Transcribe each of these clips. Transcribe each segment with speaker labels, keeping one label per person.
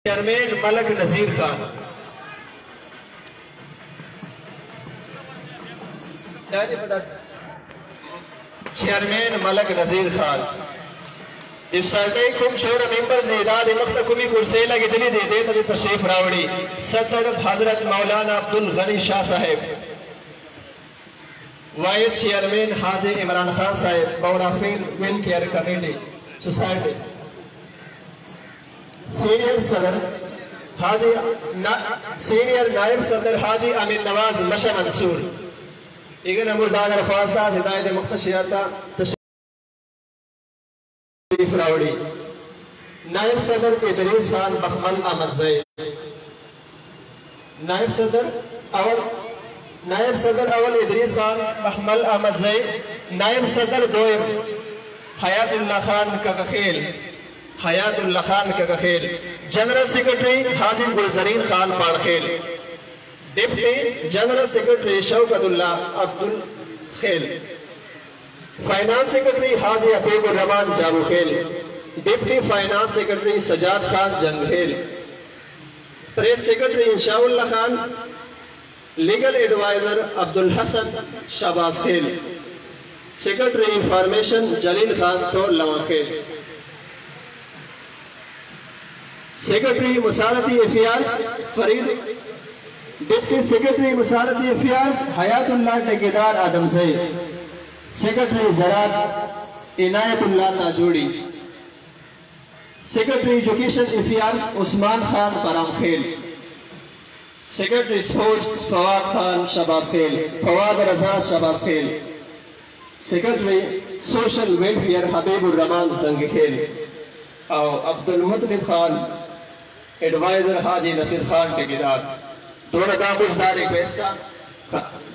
Speaker 1: चेयरमैन मलक नजीर खान। चेयरमैन मलक नजीर खान इस साटे कुम शोर मेंबर ज़ेदाद मख्तकुमी कुर्सेला की दिली दे दे तभी तशरीफ रावड़ी सदर हजरत मौलाना अब्दुल गनी शाह साहेब, वाइस चेयरमैन हाजी इमरान खान साहेब, बौराफिल well care committee society, senior सदर हाजी सीनियर नायब सदर हाजी अमीन नवाज मशा मंसूर, इगन अमुदान ख्वास्ता हिदायत मुख्तशियाता तशरीफ रावड़ी, नायब सदर इदरीस खान बखमल अहमद ज़ैद, नायब सदर अवल इदरीस खान बखमल अहमद ज़ैद, नायब सदर दोयम हयातुल्लाह खान ककखेल, हयातुल्लाह खान ककखेल, जनरल सेक्रेटरी हाजी गुलजरीन खान पाड़खेल, डिप्टी जनरल सेक्रेटरी शौकतुल्लाह अब्दुल खेल, फाइनेंस सेक्रेटरी हाजी हफीजुर रहमान जाबुखेल, डिप्टी फाइनेंस सेक्रेटरी सजाद खान जंगखेल, प्रेस सेक्रेटरी इंशाउल्लाह खान, लीगल एडवाइजर अब्दुल हसन शाबाज खेल, सेक्रेटरी इंफॉर्मेशन जलील खान तो लवाखेल, सेक्रेटरी मुसारती अफियाज फरीद, डिप्टी सेक्रेटरी मुसारती अफियाज हयातुल्लाह ठेकेदार आदम सईद, सेक्रेटरी ज़राअत इनायतुल्लाह ताजूड़ी, सेक्रेटरी एजुकेशन अफियाज उस्मान खान परामखेल, सेक्रेटरी स्पोर्ट्स फवाद खान शबाखेल, फवाद रजा शबाखेल, सेक्रेटरी सोशल वेलफेयर हबीबुर रहमान जंगखेल और अब्दुल मुतलिब खान एडवाइजर हाजी नसीर खान ठेकेदार। दोनों दाबुजदार रिक्वेस्ट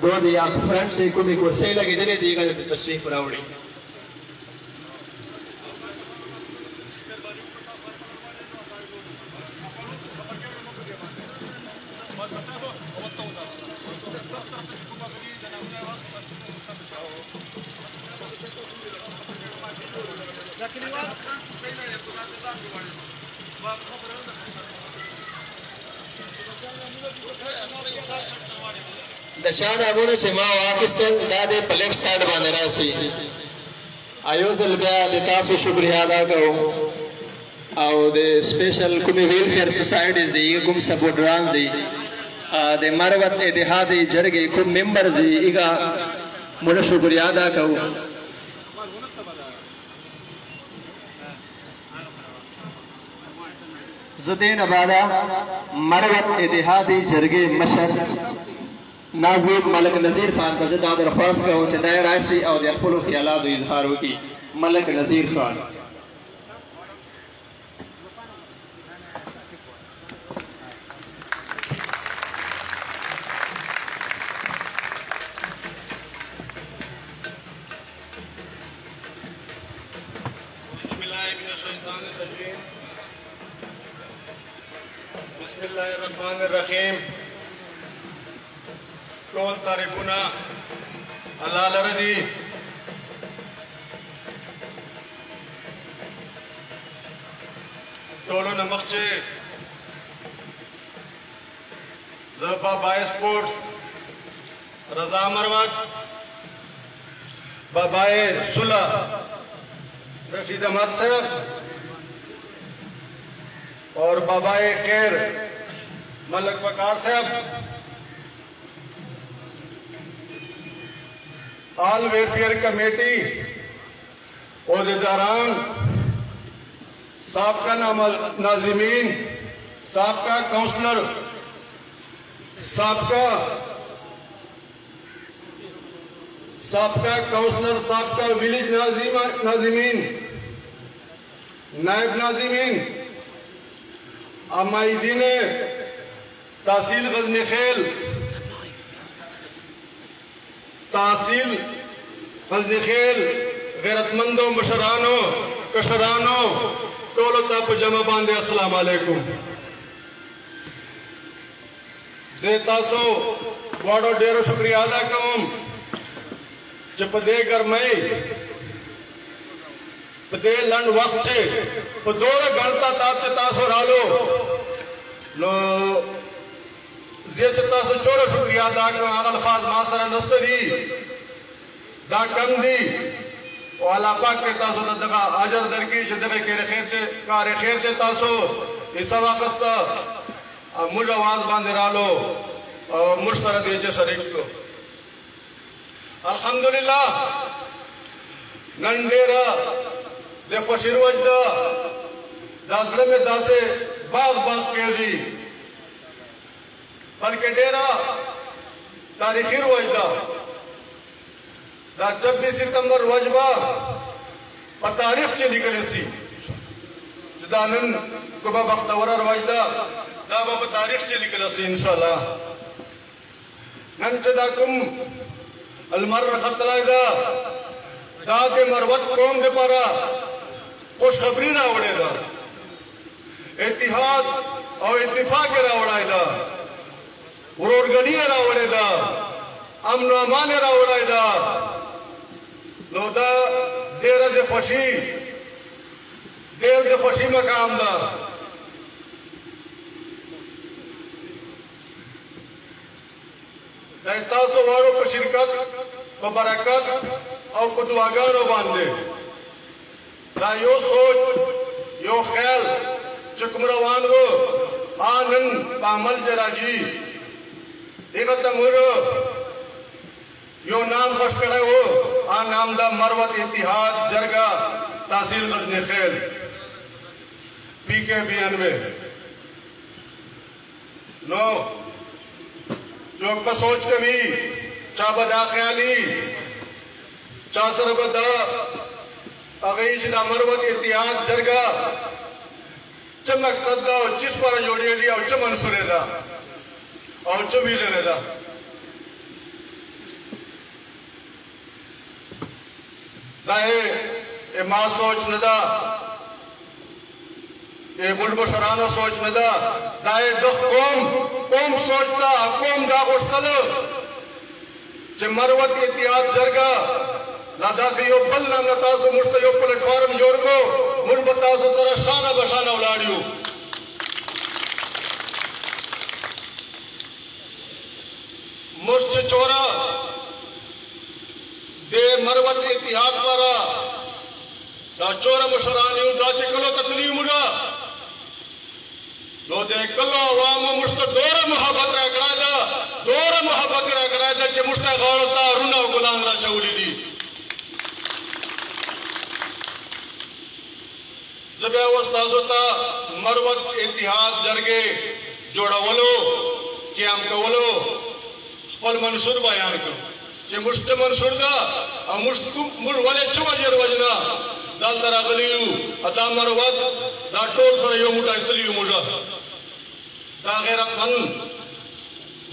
Speaker 1: दो दिया फ्रंट से कुमी कुर्सी लगी दिले दिएगा तशरीफ रावड़ी। दशान आगोने से माँ वाकिस्तान दादे प्लेट साइड बांध रहा सी आयोजन ब्याह देतासु शुक्रिया अदा करो और दे स्पेशल कुमी वेलफेयर सोसाइटीज दी कुम सपोर्ट रान दी दे मरवत इतिहादी जरगे कुम मेंबर्स दी इगा मुझे शुक्रिया अदा करो। ज़ुदैन अबादा मरवत इतिहादी जरगे मशर नाज़िब मलक नज़ीर खान का ज़िदा दरख्वास्त करो चंदाय रायसी और यखुल ख्यालात इजहार की मलक नज़ीर खान।
Speaker 2: बिस्मिल्लाहिर्रहमानिर्रहीम। टोल तारीफुना अल्लाह लरदी टोलो नमक्चे बाबाए स्पोर्ट रजा मरवत बाबाए सुलह रशीद अहमद साहब और बाबाए केर मलक वकार साहब, ऑल वेलफेयर कमेटी ओहदेदारान, साबका नाज़िमीन, साबका काउंसलर, साबका विलेज नाज़िमीन, नायब नाज़िमीन, अमाइदीन तहसील गजनीखेल, गैरतमंदों मुशरानो कशरानो टोलो तप जमा बांधे अस्सलाम वालेकुम। देता तो बड़ो डेरो शुक्रिया अदा करूं चपदे गरमई पदे लंड वक्त छे तो दौर गणता ताप तासो रालो नो जेचता सो चोरो शुक्रिया अदा कर अल्फाज मासरा नस्तदी दा कम दी और अल्लाह पाक के तासो दगा अजर दरकी जदगे के खैर से कार खैर से तासो इस वक्त मुझ आवाज बांधे रालो और मुश्तरक देचे शरीक को अल्हम्दुलिल्लाह नंडेरा देखो शिरवजदा दासले में दासे बाग बाग के जी बल्कि डेरा तारीखी वजदा दा 26 सितंबर वजबा पर तारीख से निकले सी जुदानन कुबा बख्तवर वजदा दा बा तारीख से निकले सी इंशाल्लाह नंचदाकुम अलमर खतलादा दा के मरवत कौम दे पारा खुशखबरी ना उड़ेदा इत्तिहाद और इत्तिफाक रावड़ायदा उरोरगनी रावड़ेदा अमन अमान रावड़ायदा लोदा देर दे खुशी मकाम दा तासो वारो को शिरकत को बरकत और को दुआगारो बांधे दा यो सोच यो ख्याल चुकमरवान हो आनन पामल जराजी इगतमुरो यो नाम खशकड़ा हो आ नाम दा मरवत इत्तिहाद जरगा तहसील गजनी खेल PK 92 नो चौक पर सोच कभी चा बदा ख्याली चा सरबदा अगईश दा मरवत इत्तिहाद जरगा चमक सदा और जिस पर जोड़े लिया और चमन सुरेदा और चबी लेनेदा दाए ए मां सोच नदा ए मुल्क शरानो सोच नदा दाए दख कौम सोचता कौम दा गोश्तल जे मरवत इत्तिहाद जरगा लादा से यो बल नाम नताज़ो मुश्त यो प्लेटफॉर्म जोड़ को मुझ बताज़ो तरह शाना बशाना उलाड़ियो मुश्त चोरा दे मरवत इत्तिहाद पारा दा चोरा मुशरानियो दा चिकलो तकलीफ मुझा लो दे कलो आवाम मुश्त दोरा मोहब्बत रगड़ा दा चे मुश्त गारता रुना गुलाम रा शौली दी जबे वस्ताजोता मरवत इत्तिहाद जरगे जोड़ा वलो क्याम कवलो पल मंसूर बयान को जे मुश्त मंसूर दा मुर वाले चवजर वजना दाल तरा गलियू अता मरवत दा टोल सर यो मुटा इसलियो मुजा दा गैरत मन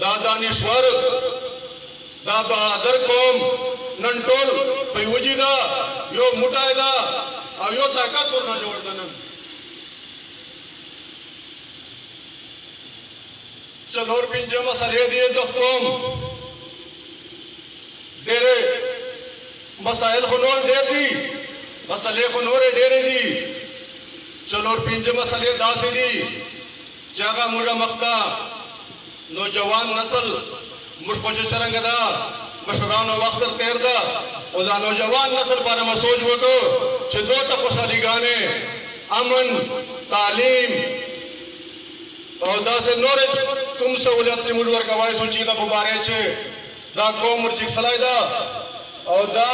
Speaker 2: दा दानिश्वर दा बहादुर कौम नंटोल पैवजीदा यो मुटायदा यो ताकत तो ना जोड़ देना चलोर पिंजे मसले दिए तो कौम डेरे मसाइल खुनोर दे दी मसले खुनोरे डेरे दी चलोर पिंजे मसले दासे दी जागा मुरा मक्ता नौजवान नस्ल मुश्कोश चरंगदा मशरानो वक्त तेरदा उदा नौजवान नस्ल पर सोच वो तो दो तपसाली गाने अमन तालीम और दा से नोरे तुम सहूलियत के मुलवर कवाई सूची दा बुबारे छे दा कौम मुर्चिक सलाइदा और दा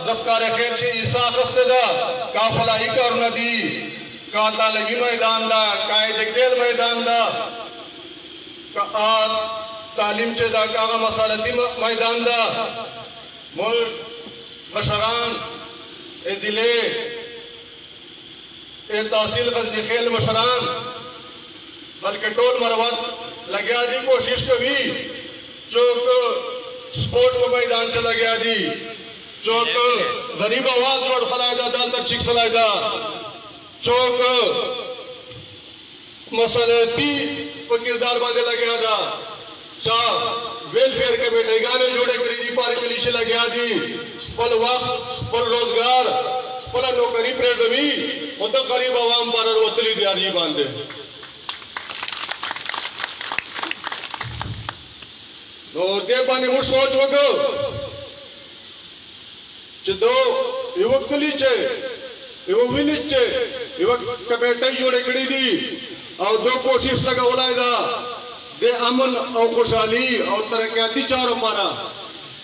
Speaker 2: दफ्तार खैर छे ईसा खस्ते दा काफला ही कर नदी का तालगी मैदान दा कायद खेल मैदान दा का तालीम छे दा का मसालती मैदान दा मोल मशरान ए जिले ए तहसील गजनी खेल मशरान बल्कि टोल मरवत लग्या दी कोशिश कभी चौक स्पोर्ट को मैदान से लग्या दी चौक गरीब आवाज जोड़ खलायदा दाल तक शिक सलायदा चौक मसलती को किरदार बांधे लग्या दा चा वेलफेयर के बेटे गाने जोड़े करीदी पार के लिए लग्या दी पल वक्त पल रोजगार पल नौकरी प्रेर दबी वो तो गरीब आवाम पर वतली दियारी बांधे नो दे बाने मुझ सोच वगो चदो युवक कलीचे युवक विलिचे युवक कमेटी जोड़े कड़ी दी और दो कोशिश लगा उलायदा दे अमन और खुशहाली और तरक्याती चारों पारा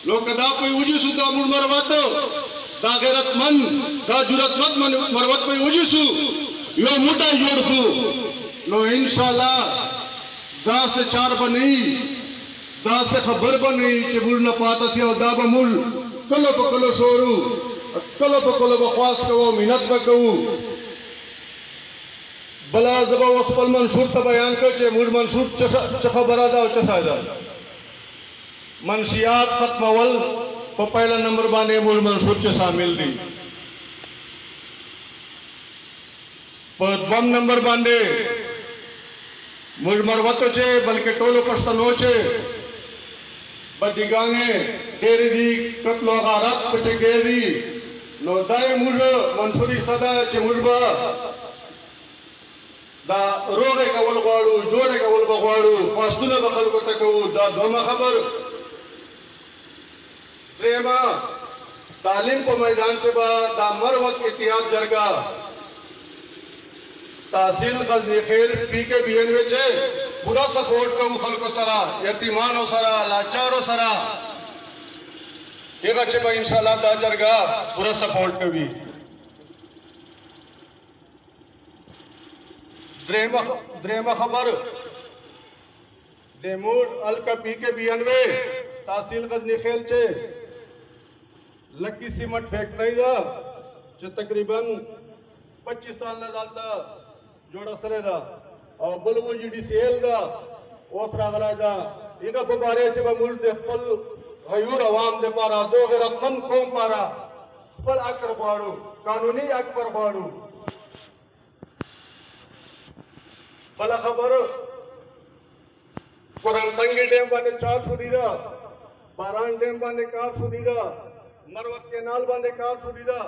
Speaker 2: लोग कदा कोई उजिसु दा मुड़ मरवातो दा गैरतमंद दा जुरतमंद मरवत कोई उजिसु यो मुटा जोड़सु लो इंशाल्लाह दा से चार बनी दा से खबर बनी चिबुल न पाता सी और दा बमुल कलो पकलो शोरू कलो पकलो बखवास कहो मिनत बकऊ बला जबा वसपल मंसूर त बयान कर चे मुर मंसूर चखा बरादा और चसादा मनसियात खत्मवल को पहला नंबर बाने मुर मंसूर चे शामिल दी पर द्वम नंबर बांधे मुर मरवतो चे बल्कि टोलो पश्तनो चे बदिगांगे डेरी दी कत्लो गारत पचे गेरी नो दाए मुर मंसूरी सदा चे मुरबा दा रोगे का वल गवाड़ू जोड़े का वल बगवाड़ू फास्तुना बखल को तकऊ दा दोमा खबर त्रेमा तालीम को मैदान से बा दा मरवत इतिहाद जरगा तहसील गजनी खेल पीके बीएन में चे पूरा सपोर्ट का उखल को सरा यतीमान सरा लाचारो सरा एक अच्छे बा इंशाल्लाह दा जरगा पूरा सपोर्ट का भी द्रेमा खबर डेमूर अल का पीके बीएनवे तहसील गजनी खेल चे लक्की सीमेंट फैक्ट्री दा जो तकरीबन 25 साल न डालता जोड़ा सरे दा और बुलबुल जुडिशियल दा ओसरा गला दा इनका बारे चे बमुल दे फल गयूर अवाम दे पारा दो गैरतमंद कौम पारा फल अकर बाड़ू कानूनी अकबर बाड़ू भला खबर कुरंतंगी डैम बाने 4 सुदीदा बारान डैम बाने 4 सुदीदा मरवत केनाल बाने 4 सुदीदा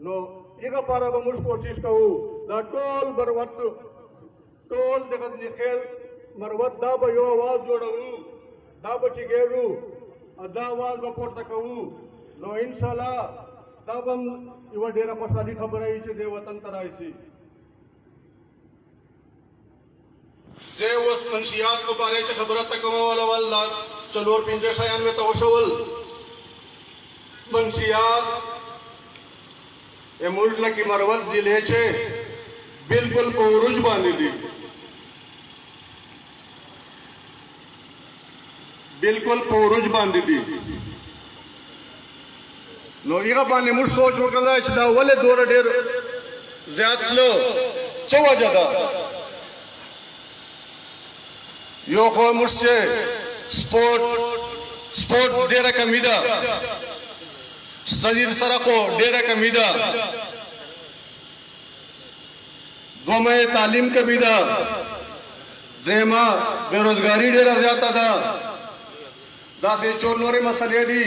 Speaker 2: नो इगा पारा बमुश कोशिश कहू दा टोल बरवत टोल जगत निखेल मरवत दा बयो आवाज जोड़ू दा बची गेरू अदा आवाज बपोट तकऊ नो इंशाल्लाह दा बम इवा डेरा पसादी खबर आई छे दे वतन तराईसी जे वस मंशियात को बारे च खबर तक वाला चलोर पिंजे शायन में तवशवल मंशियात ए मुल्क की मरवत जिले चे बिल्कुल पौरुज बांधी बिल्कुल पौरुज बांधी लोहिया बाने मुड़ सोच वकला इचदा वले दौर डेर ज्यादा स्लो चवा जदा यो खो मुझसे स्पोर्ट डेरा कमीदा सजीर सरको डेरा कमीदा गोमे तालीम कमीदा रेमा बेरोजगारी डेरा जाता था दासे चोरनोरे मसले दी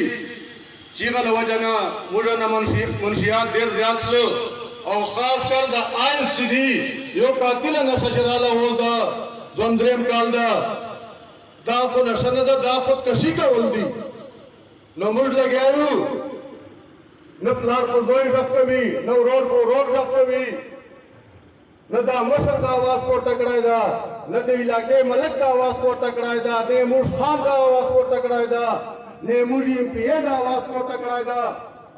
Speaker 2: चीगल वजना मुझे न मुंशियात डेर जासलो और खास कर द आयल सीधी यो कातिल न सजराला होगा द्वंद्रेम काल दाफो नशन दाफो कशी का उल्दी न मुड़ लगायू न प्लार को गोई रखते भी न रोड को रोड रखते भी न दा मसल का आवाज को टकराए दा न दे इलाके मलक का आवाज को टकराए दा ने मुड़ खान का आवाज को टकराए दा ने मुड़ी एमपीए का आवाज को टकराए दा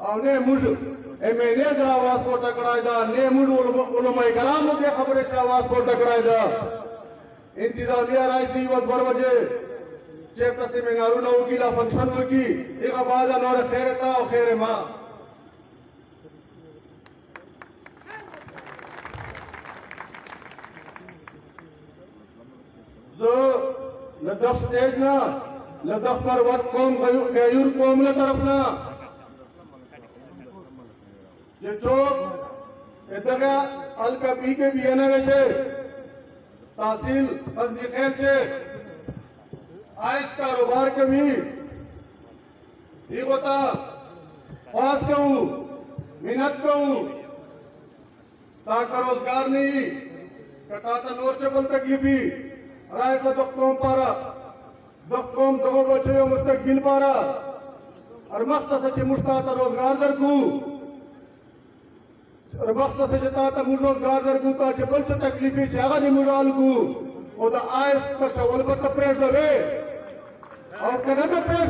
Speaker 2: और ने मुड़ एमएनए का आवाज को टकराए दा ने मुड़ उलमा कराम के खबरें का आवाज को टकराए दा इंतजामिया राय थी वक्त बर बजे चेप तसी में नारू ना होगी ला फंक्शन होगी एक आवाज नौर खैर था और खैर माँ जो लदफ स्टेज ना लदफ पर वक्त कौम गयूर कौम न तरफ ना ये चौक इतना अलका पी के भी है ना वैसे तहसील खेल से आयत कारोबार के भी ये होता पास कहूँ मिनत कहूँ ताका रोजगार नहीं कथा नोर चबल तकलीफी राय का तो कौम पारा दक्कोम दगो बच्चे मुस्तकबिल पारा और मकसद से मुश्ताता रोजगार दरकू और मकसद से जताता मुल रोजगार दरकू का जबल से तकलीफी जागा नहीं मुराल को और द आयस पर सवाल पर तपरेट लगे और कनाडा प्रेस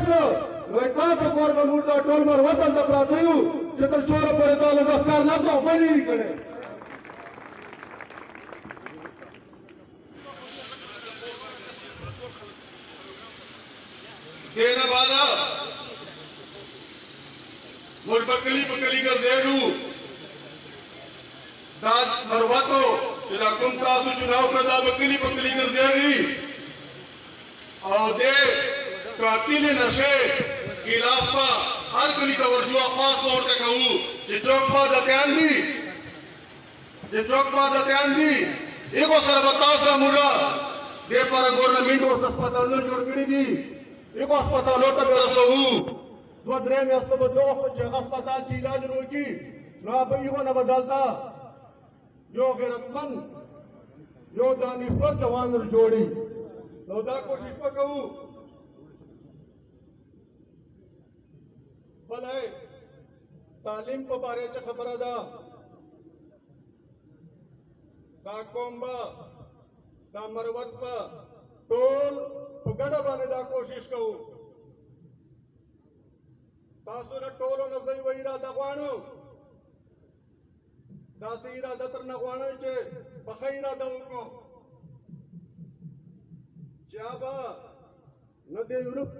Speaker 2: लो लोटा तो कोर में मुर्दा टोल मर वतन दबरा थयू जतर छोरा परे ताले दफ्तर ना तो बनी नहीं करे देना बाला मुल बकली कर देरू दाद मरवातो जिला कुमता सु चुनाव प्रदा बकली कर देरी और दे कातिल नशे खिलाफा हर गली का वर्जुआ खास तौर पे कहूँ जे चौक पर दत्यान दी एको सर बताओ सा मुरा दे पर गवर्नमेंट और अस्पताल में जोड़ करी दी एको अस्पताल होता मेरा सहू दो द्रे में अस्पताल की इलाज रोकी ना अब इहो न बदलता जो गैरतमंद जो दानिश्वर जवान जोड़ी नौदा कोशिश पर कहूँ भले तालीम को बारे च खबर दा कोम्बा दा मरवत पा टोल गड़ा बाने दा कोशिश कहूँ तासु न टोलो न सही वही इरादा गुआनो दासी इरादा तर न गुआनो चे बखई इरादा उनको जाबा न दे यूरोप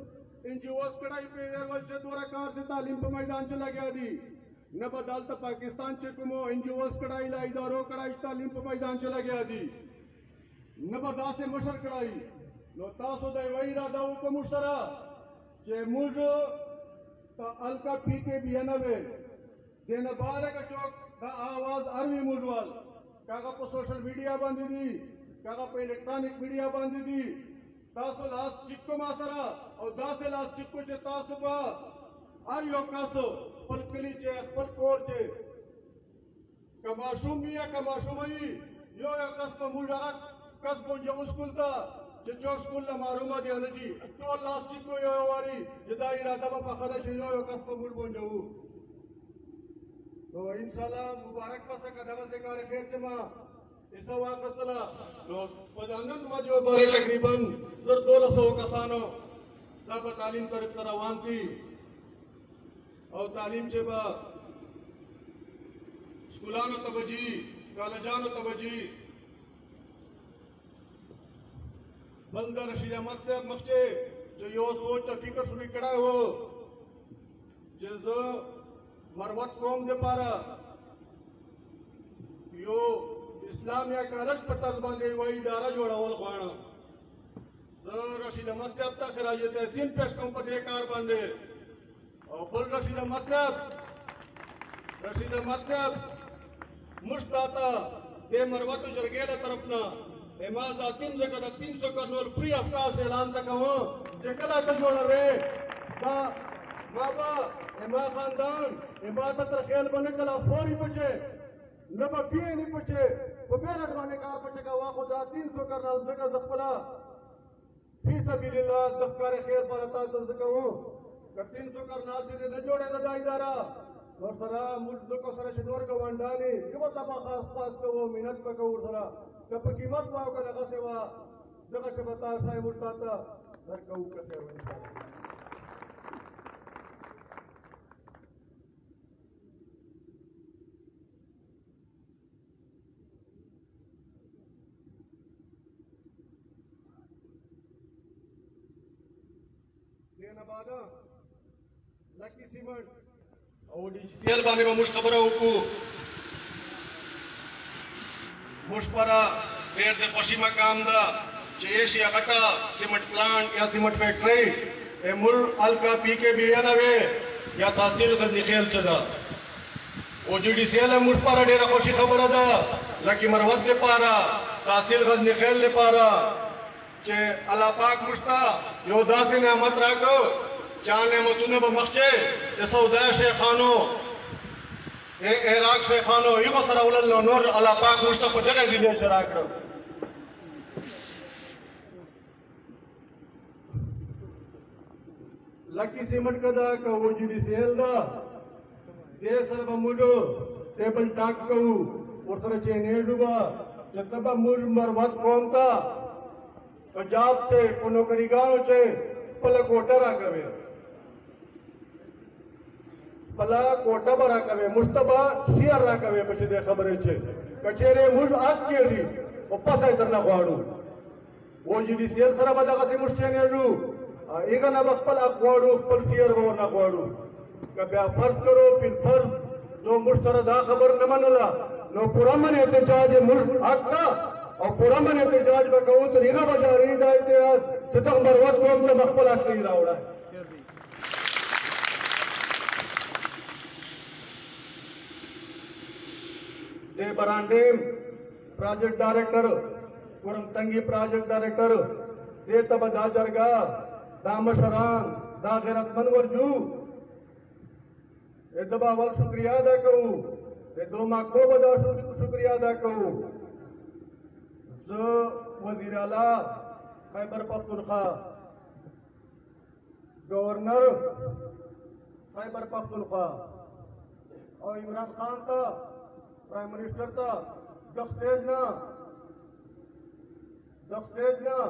Speaker 2: इंजीओस कड़ाई पे एयरवल से दोरा कार से तालीम पे मैदान चला गया दी न बदलत पाकिस्तान से कुमो इंजीओस कड़ाई ला इदारो कड़ाई तालीम पे मैदान चला गया दी न बदा से मुशर कड़ाई नो तासो दे वही इरादा को मुशरा जे मुज ता अलका पी के बियानवे देन बारे का चौक का आवाज अरवी मुजवाल कागा पे सोशल मीडिया बांधी दी कागा पे इलेक्ट्रॉनिक मीडिया बांधी दी तासो लास्ट चिक्को मासरा और दासे लास्ट चिक्को चे तासो बा आरियो कासो पल कली चे पल कोर चे कमाशुम मिया कमाशुमई यो कस मुड़ा कस बोंजे स्कूल ता जे जो स्कूल ला मारूमा दे अनजी तो लास्ट चिक्को यो वारी जदा इरादा बा पखदा चे यो कस मुड़ बोंजू तो इंशाल्लाह मुबारक पासा का दगल दे कार खैर से मा इसा वाकसला तो पदानन मजो बारे तकरीबन जर 200 कसानो सब तालीम तरफ रवान थी और तालीम से बा स्कूलानो तवजी कॉलेजानो तवजी बलदा रशीद अहमद से मक्चे जो यो सोच फिकर सुनी कड़ा हो जो मरवत कौम दे पारा यो इस्लाम या कारक पतल बांधे वही इदारा जोड़ावल खाना रशीद अहमद साहब तक खराज तहसीन पेश कम पर कार बांधे और फुल रशीद अहमद साहब मुश्ताता दे मरवत जरगेला तरफना एमाजा 300 करनोल फ्री अफकाश ऐलान तक हो जकला तो जोड़ रे का बाबा एमा खानदान एमा तक खेल बने कला फोरी पचे नबा पिए नहीं पचे वो मेरा खाने कार पचे का वा खुदा 300 करना जगह जखला फी सबीलिल्लाह दफकार खैर पर अता तो कहूं का 300 करना से न जोड़े न इदारा और सरा मुल्क को सरा शनोर का वंडानी यो तबा खास पास को वो मिनट पे को सरा कब कीमत वाव का लगा सेवा जगह से बता साई मुर्ताता घर कहूं का सेवा देना लकी सीमेंट और डिजिटल बाने में मुश खबर को मुश परा पेड़ दे खुशी में काम दा चेश या गटा सीमेंट प्लांट या सीमेंट फैक्ट्री ए मुल अलका पी के बियानवे या तहसील गजनी खेल चदा ओ जुडिशियल मुश परा डेरा खुशी खबर दा लकी मरवत दे पारा तहसील गजनी खेल ले पारा चे अल्लाह पाक मुश्ता यो दासी ने मत राको चाने मतुने बमख्चे ये सौदा शेखानो ये इराक शेखानो ये को सरा उल्ल नूर अल्लाह पाक मुश्ता को जगह दिले शराकड़ो लकी सीमेंट का दा का OGDCL दा दे सर बमुडो टेबल टाक कहू और सर चेनेडुबा जब मुझ मरवत कौन था पंजाब से नौकरीगारों से पला कोटा राकवे पला कोटा बरा कवे मुस्तबा सियर राकवे पछे दे खबरे छे कचेरे मुझ आज के ली वापस आए करना वाड़ू OGDCL सरा बदा कति मुश्चेनेडु ಈಗ ನಮ್ಮ ಪಲ ಕೋಡು ಪಲ್ಸಿಯರ್ ಗೋನ ಕೋಡು ಕಬ್ಯಾ ಫರ್ಸ್ ಕರೋ ಪಿನ್ ಫರ್ಸ್ जो मुश्तर दा खबर न मनला नो पूरा मन एहतजाज मुल्क हकता और पूरा मन एहतजाज में कहूं तो रीना बजा रही दा इतिहास तक मरवत को हम मखबल असली रावड़ा दे बरांडे प्रोजेक्ट डायरेक्टर कुरम तंगी प्रोजेक्ट डायरेक्टर दे तब दा जरगा दा मशरान दा गैरतमंद वरजू ये दबा अवल शुक्रिया अदा कहूँ ये दो माँ को बदा शुक्रिया अदा कहूँ जो वजीर आला खैबर पख्तूनख्वा गवर्नर खैबर पख्तूनख्वा और इमरान खान था प्राइम मिनिस्टर था दस स्टेज ना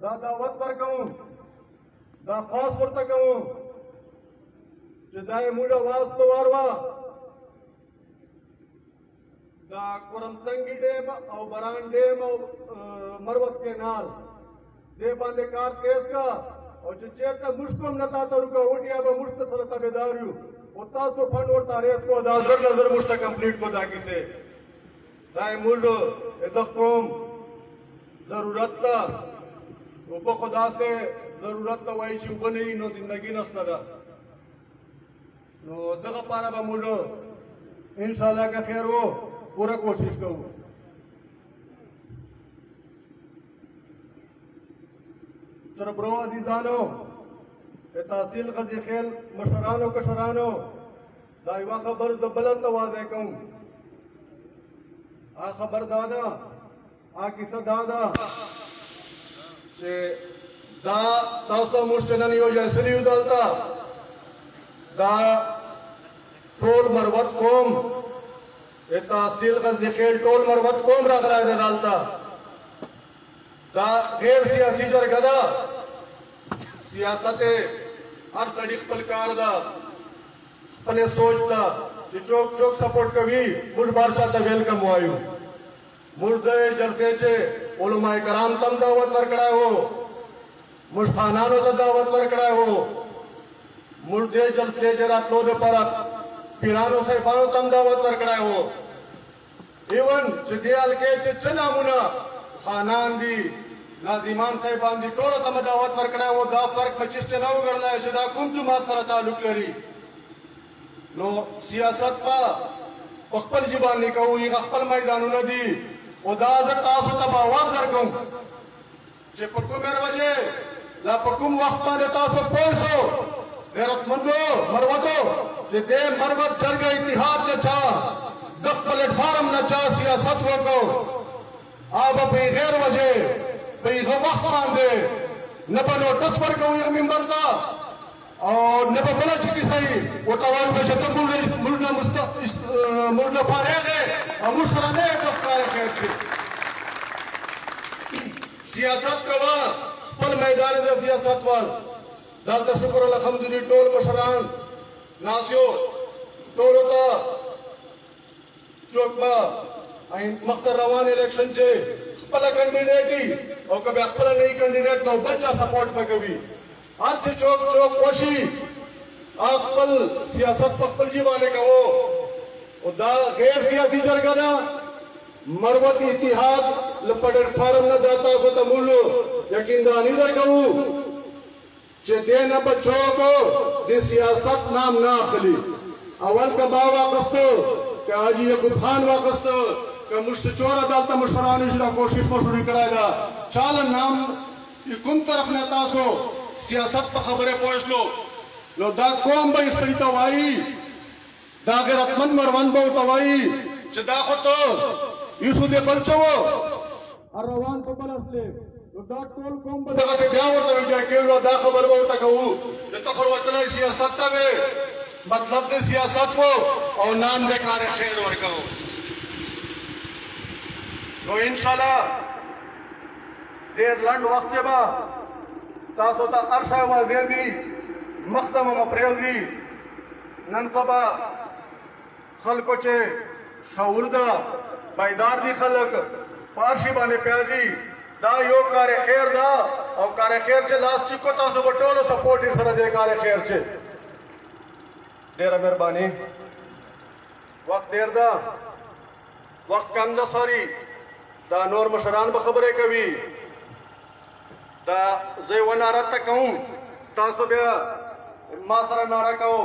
Speaker 2: दा दावत पर कहूँ दा खास पर कहूँ जदाय मुड़ा वास्तव वारवा दा कुरम तंगी डेम और बरान डेम और मरवत के नाल दे बांधे कार केस का और जो चेक का मुश्किल नता तो रुका उठिया बा मुश्किल सरता बेदारियो उतना तो फंड और तारीख को दाजर नजर मुश्किल कंप्लीट को दागी से दाय मुल्लो इधकोम जरूरत था ऊपर खुदा से जरूरत तो वही चुप नहीं नो जिंदगी नस्ता नो दगा पारा बमुलो इंशाल्लाह का खैर हो पूरा कोशिश करूँ तरब्रो अजीजानो तहसील का खेल मशरानो कशरानो दाइवा खबर दबलत आवाज़ कहूँ आ खबर दादा आ किसा दादा से दा तासो मुश्तन यो जैसे उदलता दा टोल मरवत कोम ये तहसील का खेल टोल मरवत कोम रगला डालता दा गैर सियासी जरगदा सियासत हर सड़ी पलकार दा अपने सोचता कि चौक चौक सपोर्ट कभी मुझ बार चाहता वेलकम हुआयु मुर्दे जलसे चे उलमाए कराम तम दावत वर्कड़ा हो मुझ खानानो ता दावत वर्कड़ा हो मुर्दे जलसे जरा तोड़ पर पिरानो से पानो तम दावत वर्कड़ा हो इवन जिदियाल के चना मुना खानान दी नाजिमान साहिबान दी टोलो तम दावत वर्कड़ा हो दा फर्क 25 ना उगड़ला है सदा कुम जुमात सरा ताल्लुक करी नो सियासत पा पक्पल जिबानी कहूँ ये अक्पल मैदानों न दी उदाजत आफत बावार दर कहूँ जे पक्को मेरे वजह ला पक्कुम वक्त पाने तासो पोसो गैरतमंदो मरवतो जे दे मरवत जरगा इतिहाद न चा दक प्लेटफार्म न चा सियासत को आब पे गैर वजह पे वक्त पांदे न बनो ट्रांसफर कहूँ एक मेंबर था और न बला चिकी सही वो तवाल में जब मुल्ना मुल्ना फारेग है और मुस्तराने दफ्तार खैर से सियासत कवा पल मैदान दे सियासत वाल दालता शुक्र अल्हम्दुलिल्लाह टोल मशरान नासियो टोल होता चौकमा आइन मख्तर रवान इलेक्शन से पला कैंडिडेट ही और कभी अपना नहीं कैंडिडेट ना बच्चा सपोर्ट में कभी आज से चौक चौक कोशी अकबल सियासत पक्पल जीवाने का वो दा गैर सियासी जरगना मरवत इतिहाद लपड़े फार्म न दाता सो तमुलो यकीन दानी दर कहूँ जे देन बच्चों को दे सियासत नाम ना खली अवल का बावा कस्तो कि आज ये गुफान वाकस्तो कि मुझसे चोरा डालता मुशरान इजरा कोशिश मशरूरी कराएगा चाल नाम ये कुन तरफ नेता को सियासत पर खबरें पहुंच लो दा कौम भाई सड़ी तवाई दा गैरतमंद मरवन बहु तवाई जदा को तो यूसुफ दे बलचो अरवान
Speaker 3: په بل اصلي نو دا ټول قوم به
Speaker 2: دغسې بیا ورته ویل کېږي دا خبر به ورته کوو چې ته خو وتلی سیاست ته وې مطلب د سیاست و او نام د کار خیر ورکوو نو انشاءالله ډېر لنډ وخت کې به تاسو ته هر شی واضح دي مخ ته مو پرېږدي نن سبا خلکو چې شعور ده بیدار دي خلک په هر شي باندې پوهېږي دا یو کار خیر ده او کار خیر چې لاس چکو تاسو به ټولو سپورټ یې سره دی کار خیر چې ډېره مهرباني وخت ډېر ده وخت کم ده سوري دا نور مشران به خبرې کوي دا زه یوه ناره ته کوم تاسو بیا ما سره ناره کوو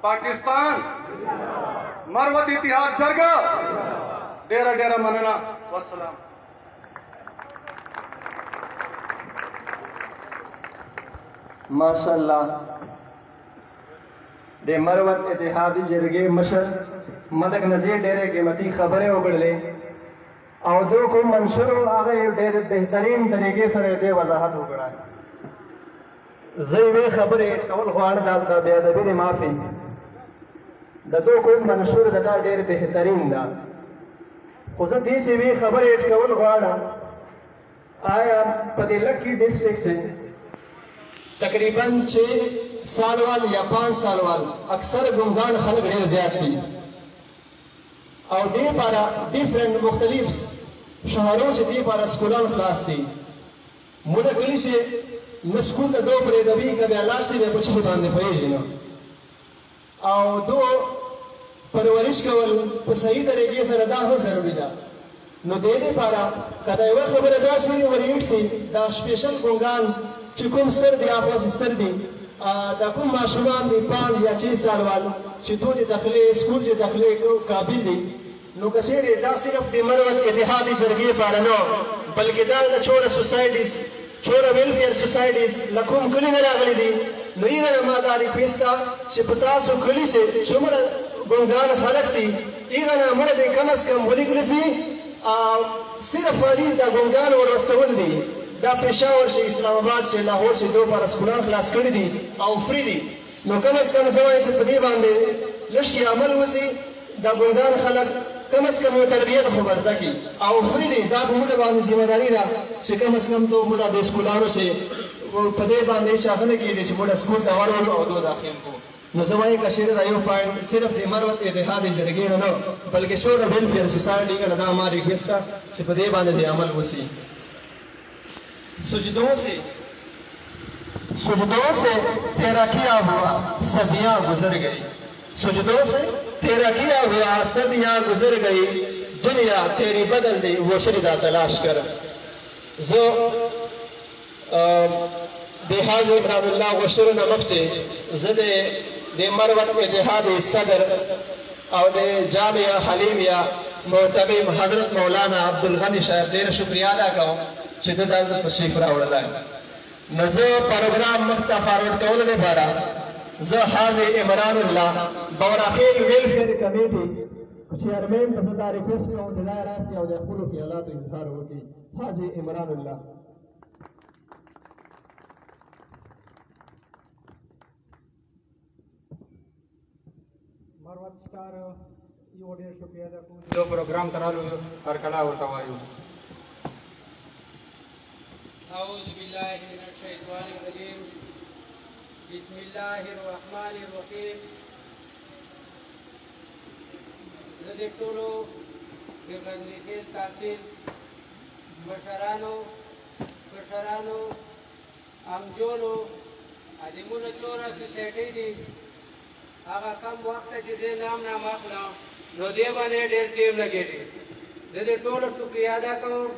Speaker 2: پاکستان مروت اتحاد جرګه ډېره ډېره مننه والسلام
Speaker 1: ماشاءالله د مروت اتحادی جرګې مشر ملک نذیر ډېرې قیمتي خبرې وکړلې او دو کوم منشور هغه ډېر بهترین طریقې سره دې وضاحت وکړه زه یوې خبرې کول غواړم دا بې ادبي دې معافي د دو کوم منشور دا ډېر بهترین ده خو زه دې یوې خبرې کول غواړم آیا په دې لکی ډسټرکټ کې تقریباً 6 سال وال یا 5 سال وال اکثر ګمګان خلک ډېر زیات دي او دې لپاره ډیفرنٹ مختلف شهرو چې دې لپاره سکولان خلاص دي موږ کلی چې نو سکول ته دو پرې د وی کبه لاسي به پچې باندې پېږي نو او دو پرورش کول په صحیح طریقې سره دا هم ضروري ده نو دې لپاره کله یو خبره داسې ورېټ سي دا سپیشل ګمګان چې کوم ستر دی هغه ستر دی دا کوم ماشومان دی 5 یا 6 سال وال چې دوی د داخلي سکول چې داخلي قابل دي نو کچېره دا صرف د مروت اتحادی جرګې لپاره نه بلکې دا د چوره سوسایټیز چوره ویلفیر سوسایټیز لکوم کلی نه راغلي دي نو یې ما دا ریکویسټ چې په تاسو کلی چې څومره ګونګان خلک دي یې نه مړ دي کم از کم ولیکل سي صرف والی دا ګونګان ورستول دي دا پېښور شي اسلام آباد شي لاهور شي دوه پر سکولان خلاص کړي دي او فری دي نو کم از کم زوای چې په دې باندې لږ عمل وسی دا ګونګان خلک کم از کم یو تربیت خو بس دکی او فری دي دا په موږ باندې ذمہ داری ده چې کم از کم دوه موږ د سکولانو شي په دې باندې شاخله کېږي چې موږ سکول ته ورول او دوه داخل کو نو زوای کشیر دا یو پوینټ صرف د مروت اتحادی جرګې نه بلکې شور ویلفیر سوسایټي کا دا ما ریکویسټ چې په دې باندې عمل وسی سجدوں سے تیرا کیا ہوا صدیاں گزر گئی سجدوں سے تیرا کیا ہوا صدیاں گزر گئی دنیا تیری بدل دی وہ شردہ تلاش کر زو دی حاضر ابراہیم اللہ غشتر نمک سے زد دی مروت اتحادی صدر او دی جامعہ حلیمیہ محتمم حضرت مولانا عبدالغنی صاحب ډېر شکریہ ادا کوم چې د دغه تشریف راوړلای نو زه پروګرام مخته فارورډ کولو لپاره زه حاضر عمران الله بوراخیل ویلفیر کمیټي چیرمن په صدا ریکوست کوم چې دا راسي او د خپل خیالاتو اظهار وکړي حاضر عمران الله
Speaker 3: مروت سٹار یو ډېر شکریہ ده کوم چې پروګرام ترالو هر کله ورته وایو
Speaker 4: أعوذ بالله من الشيطان الرجيم بسم الله الرحمن الرحيم زدی ټولو د غنیخیل تحصیل مشرانو امجونو ادمونه چوره سوسایټي دي هغه کم وخت چې دې نام اخلم نو دې باندې ډېر ټیم لګېږي د دې ټولو شکریہ ادا کوم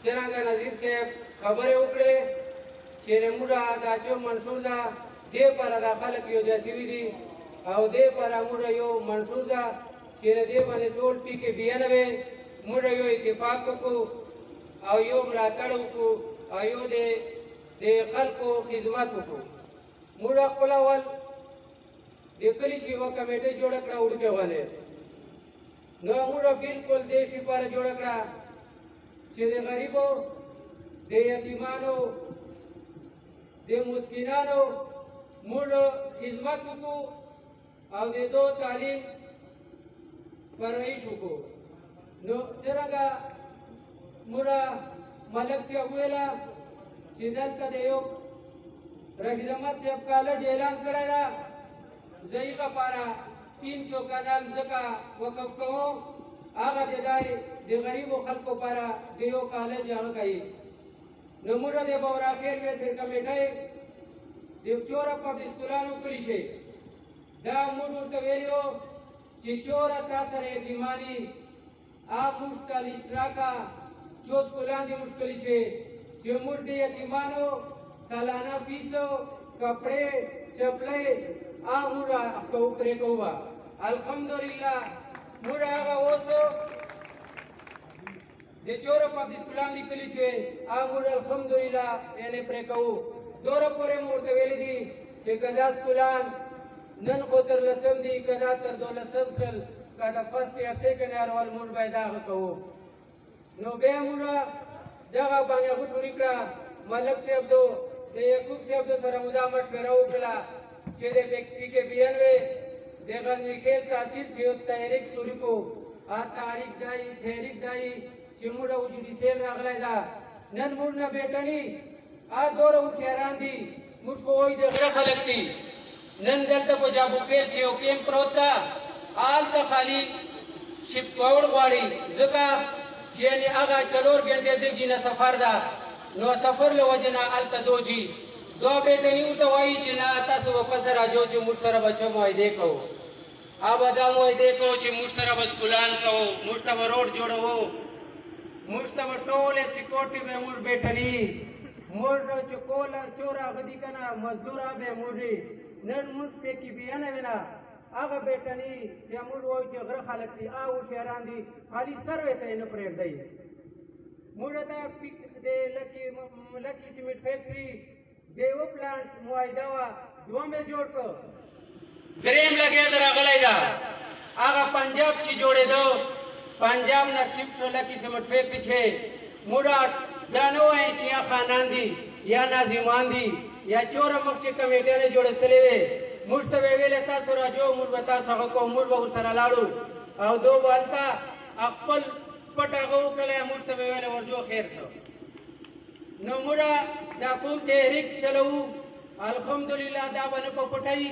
Speaker 4: څنګه نظیر صاحب خبرې وکړې چې موږ دا چې منشور ده دې پر دا خلک یو ځای شوي دي او دې پر موږ یو منشور ده چې دې باندې ټول ټکي بیانوي موږ یو اتفاق وکړو او یو ملاتړ وکړو او یو د خلکو خدمت وکړو موږ خپل اول د کلي چې یوه کمیټه جوړه کړه وړکې والے نو موږ بالکل دې شي پر جوړه کړه چې د غریبو د یتیمانو د مسکینانو موږ خدمت وکړو او د دو تعلیم پرورش وکړو. نو څرنګه موږ ملک صاحب ویله چې دلته د یو رشید احمد صاحب کالج اعلان کړی ده، زه یې لپاره 300 کنال ځمکه وقف کوم. هغه د غریبو خلکو لپاره د یو کالج هغه کوي. نو موږ د بوراخیل ویلفیر کمیټۍ د چوره پبلک سکولانو کلي چې دا موږ ورته ویلي وو چې چوره تا سره یتیماني موږ ته لیست راکړه څو سکولان دي موږ کلي چې موږ د یتیمانو سالانه فیسو کپړې چپلې موږ پرې کوو. الحمدلله موږ هغه اوس د چوره پبلک سکولان لیکلي چې موږ الحمدلله یعنې پرې کوو. دوره پورې مو ورته ویلي دي چې که دا سکولان نن خو تر 10 دي، که دا تر 12 شل، که د فرسټ یا سیکنډ ایئر ول موږ باید هغه کوو. نو بیا موږ دغه باندې هغه شروع کړه. ملک صاحب د یعقوب صاحب سره مو دا مشوره وکړه چې د پی کې بي ان وی د غزني خیل تحصیل چې یو تحریک شروع کړو. تحریک دایي چې موږ وجودي سیل راغلی ده. نن موږ نه بیټني دوره هوښیاران دي، موږ خو وایي د غره خلک دي. نن دلته په جابوکیل چې یو کیمپ پروت ده هلته خالي شپ کول غواړي، ځکه چې یعنې هغه 4 ګنټې د نه سفر ده. نو سفر له وجې نه هلته دوجي دو بیټني ورته وایي چې نه تاسو واپس راځو چې موږ سره به څه معاهدې کوو. به دا معاهدې کوو چې موږ سره به سکولان کوو، موږ ته به روډ جوړوو، موږ ته به ټولې سکیورټي به موږ بیټني موږ چې کوله چور هغه دي که نه مزدوره به موږ نن موږ پې کې بیانه وي نه هغه بیټني چې موږ وایو چې غره خلک دي هوښیاران دي خالي سروې ته یې نه پرېږدئ. موږ ته د لکي سیمنټ فیکټري د یوه پلانټ معاهده وه، دوم یې جوړ کړ، درېیم لګیا ده راغلی ده. هغه پنجاب چې جوړېده پنجاب نه شفټ شو لکي سیمنټ فیکټري چې موږ دا نه وایي چې یا خانان دي یا ناظمان دي یا چوره مخ چې کمیټیانې جوړې سوې وې موږ ته به یې ویلې تاسو راځو موږ به تاسو هغه کوو، موږ به ورسره لاړو او دو به هلته خپل پټ هغه وکړلی، موږ ته به یې ویلې ورځو خیر شو. نو موږ دا کوم تحریک چلوو الحمدلله دا به نه په پټۍ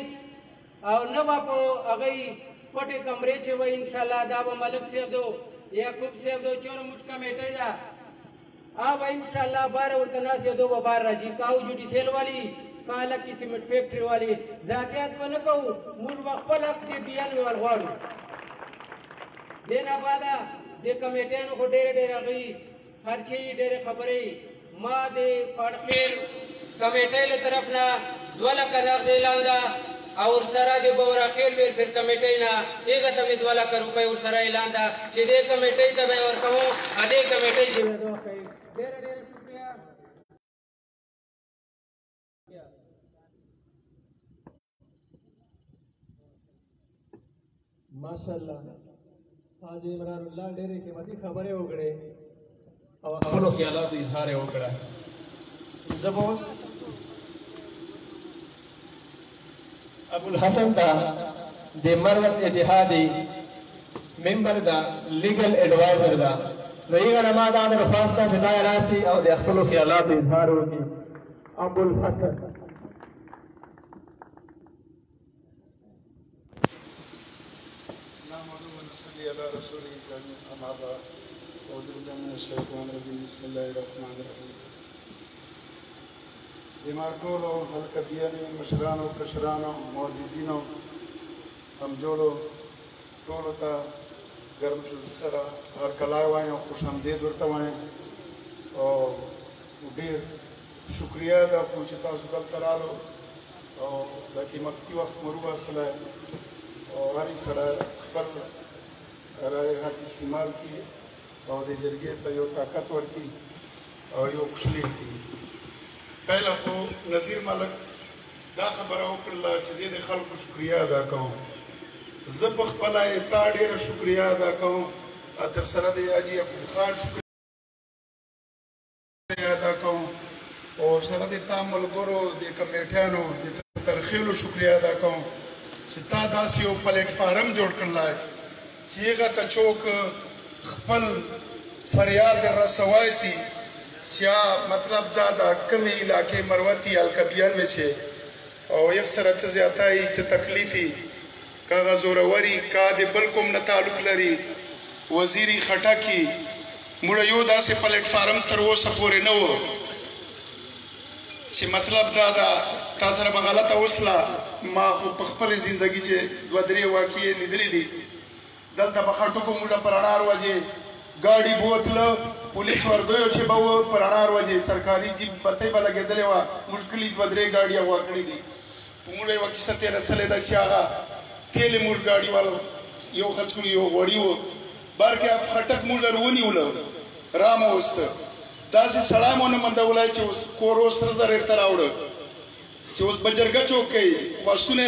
Speaker 4: او نه به په هغې پټې کمرې چې وایي انشاءالله دا به ملک صاحب دو یعقوب صاحب دو چوره موږ کمیټۍ ده به انشاءالله بار ورته ناست یو دو به بار راځي. که جوډي سیل والي که لکي سیمنټ فیکټري والي ذاتیات به نه کوو، موږ به خپل حق د بیان ول غواړو. دې نه بعده د کمیټیانو خو ډېرې هغې خرچې ډېرې خبرې. ما د پاړخېل کمیټۍ له طرف نه 2 لکه نغد اعلان ده او ورسره د بوراخېل ویلفیر کمیټۍ نه هغه ته مې 2 لکه روپۍ ورسره اعلان ده چې دې کمیټۍ ته به یې ورکوم. دې کمیټۍ چې مې دعا کوي. ډېره ډېره شکریه.
Speaker 1: ماشاءالله حاجی عمران الله ډېرې قیمتي خبرې وکړې او خپلو خیالاتو اظهار یې وکړه. زه به اوس ابوالحسن ته د مروت اتحادي ممبر ده، لیګل ایډوایزر ده، نو هغه نه ما دا درخواست ده چې دا راسي او د خپلو خیالاتو اظهار وکړي. ابوالحسن
Speaker 5: صلی علی رسوله الکریم. اما بعد اعوذ بالله من الشیطان الرجیم. بسم الله الرحمن الرحیم. زما ټولو هلکه بیانې مشرانو کشرانو معززینو همجوړو ټولو ته ګرم سره هرکلی وایم، خوش آمدید ورته وایم او ډېر شکریه ده چې تاسو دلته رالو او دا قیمتي وخت مو وباسلی او هر یو سړی خپل رایې حق استعمال کړي او د جرګې ته یو طاقت ورکړي او یو خوشحالي کړي. پهله خو نظیر ملک دا خبره وکړله چې زه د خلکو شکریه ادا کوم. زه په خپله یې تا ډېره شکریه ادا کوم، تر سره د حاجي یعقوب خان شکریه ادا کوم سره د تا ملګرو د کمیټیانو د ترخیلو شکریه ادا کوم چې تا داسې یو پلیټفارم جوړ کړلی چې هغه ته څوک خپل فریاد رسوای سي چې مطلب دا د کومې علاقې مروتي الکبیان میں چې او یک سره څه زیاتای چې تکلیفي کاغذ زوروري کا د بل کوم نه تعلق لري وزیری خټکی موږ یو داسې پلیټفارم تر اوسه پورې نه و چې مطلب دا تاسو سره غلطه وسله ما په خپل ژوندۍ چې دوه درې واقعې لیدلې دي دلته په خټکو موږ پر اړار وځي ګاډي بوتله پولیس ورګو چې به پر اړار وځي سرکاري جیب پته به لګېدلې و مشکلې دوه درې ګاډي ورکړې دي موږ یو کیسه تیر رسلې دا چې هغه تیل موږ ګاډي والو یو خرڅ کړی یو وړي و بارکه خټک موږ ورونیول رام وسته داسې سلامونه مندولای چې اوس کور اوس سره زر تر راوړ چې اوس بجرګه چوک کوي واستونه